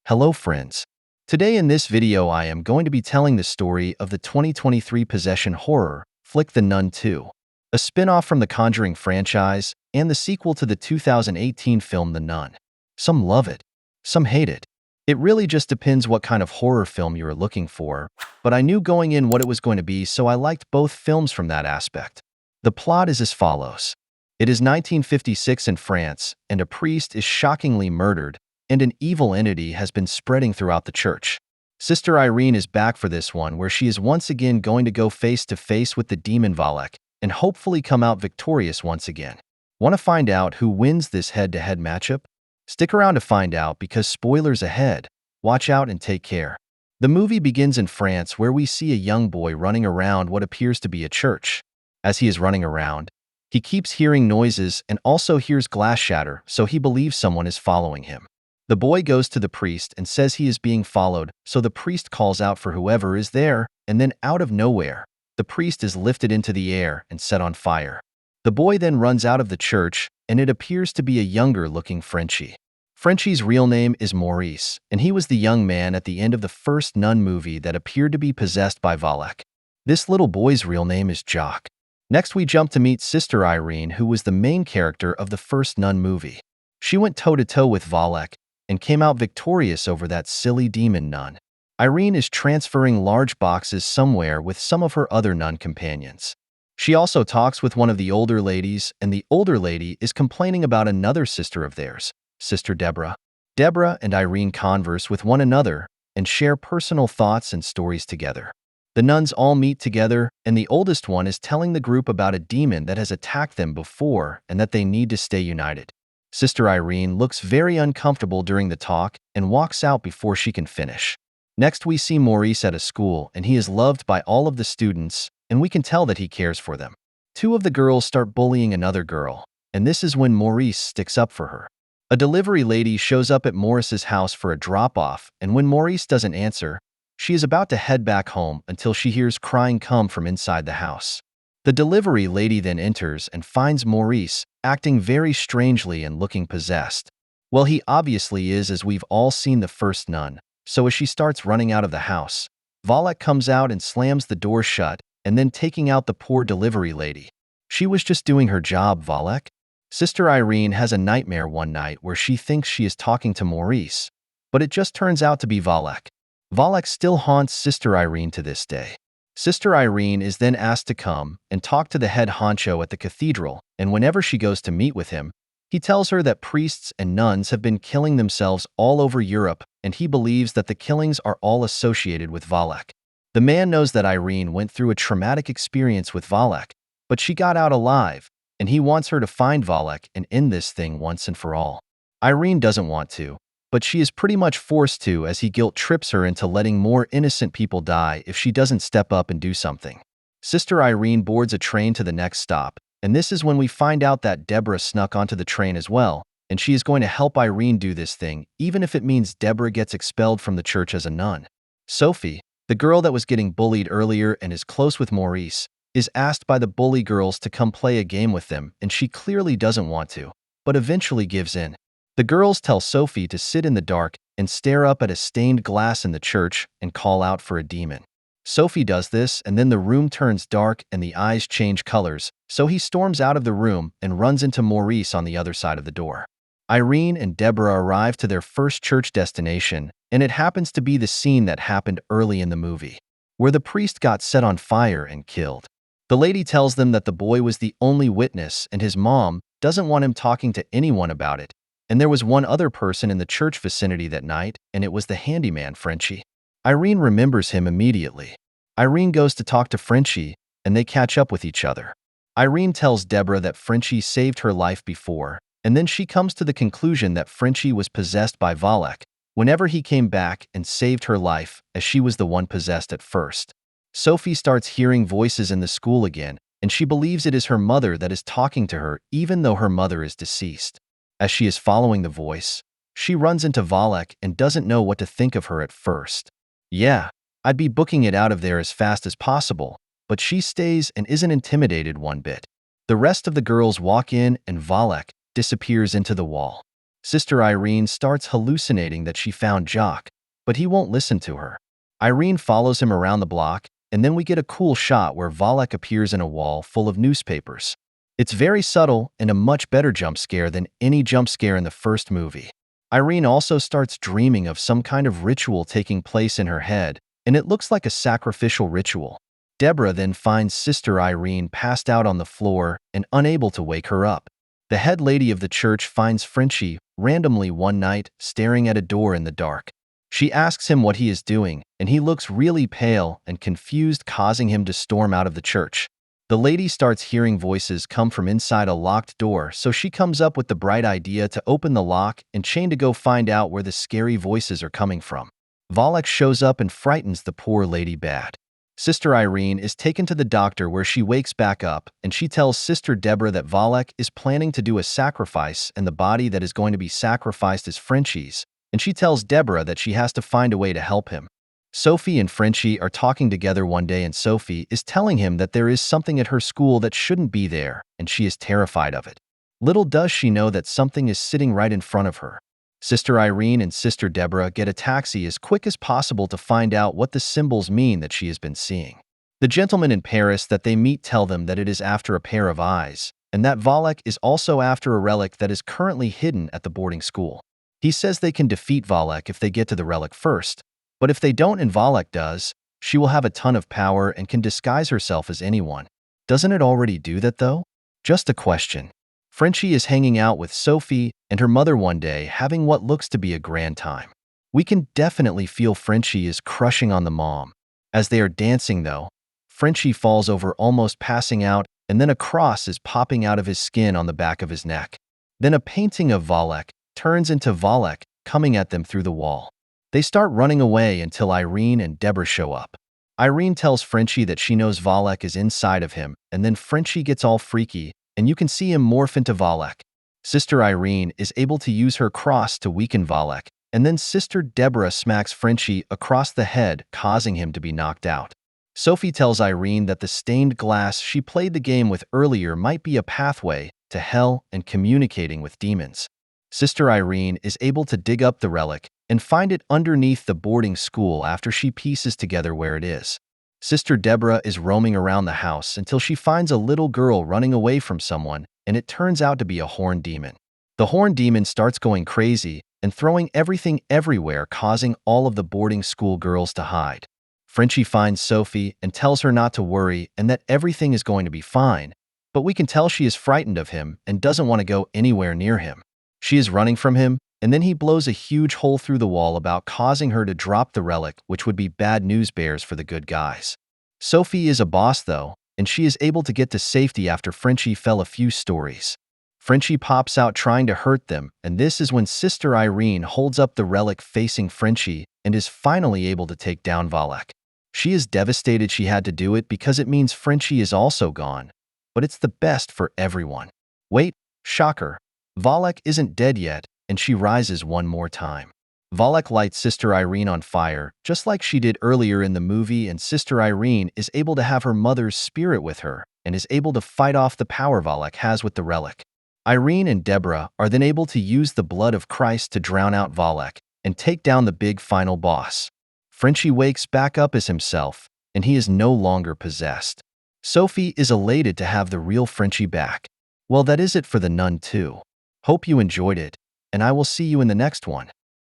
Hello friends. Today in this video I am going to be telling the story of the 2023 possession horror flick The Nun II, a spin-off from the Conjuring franchise and the sequel to the 2018 film The Nun. Some love it, some hate it. It really just depends what kind of horror film you are looking for, but I knew going in what it was going to be, so I liked both films from that aspect. The plot is as follows. It is 1956 in France, and a priest is shockingly murdered, and an evil entity has been spreading throughout the church. Sister Irene is back for this one, where she is once again going to go face to face with the demon Valak and hopefully come out victorious once again. Want to find out who wins this head-to-head matchup? Stick around to find out, because spoilers ahead. Watch out and take care. The movie begins in France, where we see a young boy running around what appears to be a church. As he is running around, he keeps hearing noises and also hears glass shatter, so he believes someone is following him. The boy goes to the priest and says he is being followed, so the priest calls out for whoever is there, and then out of nowhere, the priest is lifted into the air and set on fire. The boy then runs out of the church, and it appears to be a younger-looking Frenchie. Frenchie's real name is Maurice, and he was the young man at the end of the first Nun movie that appeared to be possessed by Valak. This little boy's real name is Jacques. Next we jump to meet Sister Irene, who was the main character of the first Nun movie. She went toe-to-toe with Valak and came out victorious over that silly demon nun. Irene is transferring large boxes somewhere with some of her other nun companions. She also talks with one of the older ladies, and the older lady is complaining about another sister of theirs, Sister Deborah. Deborah and Irene converse with one another and share personal thoughts and stories together. The nuns all meet together, and the oldest one is telling the group about a demon that has attacked them before and that they need to stay united. Sister Irene looks very uncomfortable during the talk and walks out before she can finish. Next we see Maurice at a school, and he is loved by all of the students, and we can tell that he cares for them. Two of the girls start bullying another girl, and this is when Maurice sticks up for her. A delivery lady shows up at Maurice's house for a drop-off, and when Maurice doesn't answer, she is about to head back home until she hears crying come from inside the house. The delivery lady then enters and finds Maurice acting very strangely and looking possessed. Well, he obviously is, as we've all seen the first Nun. So as she starts running out of the house, Valak comes out and slams the door shut, and then taking out the poor delivery lady. She was just doing her job, Valak. Sister Irene has a nightmare one night where she thinks she is talking to Maurice, but it just turns out to be Valak. Valak still haunts Sister Irene to this day. Sister Irene is then asked to come and talk to the head honcho at the cathedral, and whenever she goes to meet with him, he tells her that priests and nuns have been killing themselves all over Europe, and he believes that the killings are all associated with Valak. The man knows that Irene went through a traumatic experience with Valak, but she got out alive, and he wants her to find Valak and end this thing once and for all. Irene doesn't want to, but she is pretty much forced to, as he guilt-trips her into letting more innocent people die if she doesn't step up and do something. Sister Irene boards a train to the next stop, and this is when we find out that Deborah snuck onto the train as well, and she is going to help Irene do this thing, even if it means Deborah gets expelled from the church as a nun. Sophie, the girl that was getting bullied earlier and is close with Maurice, is asked by the bully girls to come play a game with them, and she clearly doesn't want to, but eventually gives in. The girls tell Sophie to sit in the dark and stare up at a stained glass in the church and call out for a demon. Sophie does this, and then the room turns dark and the eyes change colors, so he storms out of the room and runs into Maurice on the other side of the door. Irene and Deborah arrive to their first church destination, and it happens to be the scene that happened early in the movie, where the priest got set on fire and killed. The lady tells them that the boy was the only witness, and his mom doesn't want him talking to anyone about it. And there was one other person in the church vicinity that night, and it was the handyman Frenchie. Irene remembers him immediately. Irene goes to talk to Frenchie, and they catch up with each other. Irene tells Deborah that Frenchie saved her life before, and then she comes to the conclusion that Frenchie was possessed by Valak whenever he came back and saved her life, as she was the one possessed at first. Sophie starts hearing voices in the school again, and she believes it is her mother that is talking to her, even though her mother is deceased. As she is following the voice, she runs into Valak and doesn't know what to think of her at first. Yeah, I'd be booking it out of there as fast as possible, but she stays and isn't intimidated one bit. The rest of the girls walk in, and Valak disappears into the wall. Sister Irene starts hallucinating that she found Jock, but he won't listen to her. Irene follows him around the block, and then we get a cool shot where Valak appears in a wall full of newspapers. It's very subtle and a much better jump scare than any jump scare in the first movie. Irene also starts dreaming of some kind of ritual taking place in her head, and it looks like a sacrificial ritual. Deborah then finds Sister Irene passed out on the floor and unable to wake her up. The head lady of the church finds Frenchie randomly one night staring at a door in the dark. She asks him what he is doing, and he looks really pale and confused, causing him to storm out of the church. The lady starts hearing voices come from inside a locked door, so she comes up with the bright idea to open the lock and chain to go find out where the scary voices are coming from. Valak shows up and frightens the poor lady bad. Sister Irene is taken to the doctor where she wakes back up, and she tells Sister Deborah that Valak is planning to do a sacrifice and the body that is going to be sacrificed is Frenchie's, and she tells Deborah that she has to find a way to help him. Sophie and Frenchie are talking together one day, and Sophie is telling him that there is something at her school that shouldn't be there, and she is terrified of it. Little does she know that something is sitting right in front of her. Sister Irene and Sister Deborah get a taxi as quick as possible to find out what the symbols mean that she has been seeing. The gentlemen in Paris that they meet tell them that it is after a pair of eyes, and that Valak is also after a relic that is currently hidden at the boarding school. He says they can defeat Valak if they get to the relic first, but if they don't and Valak does, she will have a ton of power and can disguise herself as anyone. Doesn't it already do that though? Just a question. Frenchie is hanging out with Sophie and her mother one day, having what looks to be a grand time. We can definitely feel Frenchie is crushing on the mom. As they are dancing though, Frenchie falls over almost passing out, and then a cross is popping out of his skin on the back of his neck. Then a painting of Valak turns into Valak coming at them through the wall. They start running away until Irene and Deborah show up. Irene tells Frenchie that she knows Valak is inside of him, and then Frenchie gets all freaky, and you can see him morph into Valak. Sister Irene is able to use her cross to weaken Valak, and then Sister Deborah smacks Frenchie across the head, causing him to be knocked out. Sophie tells Irene that the stained glass she played the game with earlier might be a pathway to hell and communicating with demons. Sister Irene is able to dig up the relic and find it underneath the boarding school after she pieces together where it is. Sister Deborah is roaming around the house until she finds a little girl running away from someone, and it turns out to be a horn demon. The horn demon starts going crazy and throwing everything everywhere, causing all of the boarding school girls to hide. Frenchie finds Sophie and tells her not to worry and that everything is going to be fine, but we can tell she is frightened of him and doesn't want to go anywhere near him. She is running from him, and then he blows a huge hole through the wall, about causing her to drop the relic, which would be bad news bears for the good guys. Sophie is a boss though, and she is able to get to safety after Frenchie fell a few stories. Frenchie pops out trying to hurt them, and this is when Sister Irene holds up the relic facing Frenchie and is finally able to take down Valak. She is devastated she had to do it because it means Frenchie is also gone, but it's the best for everyone. Wait, shocker, Valak isn't dead yet, and she rises one more time. Valak lights Sister Irene on fire, just like she did earlier in the movie, and Sister Irene is able to have her mother's spirit with her and is able to fight off the power Valak has with the relic. Irene and Deborah are then able to use the blood of Christ to drown out Valak and take down the big final boss. Frenchie wakes back up as himself, and he is no longer possessed. Sophie is elated to have the real Frenchie back. Well, that is it for the Nun II. Hope you enjoyed it, and I will see you in the next one.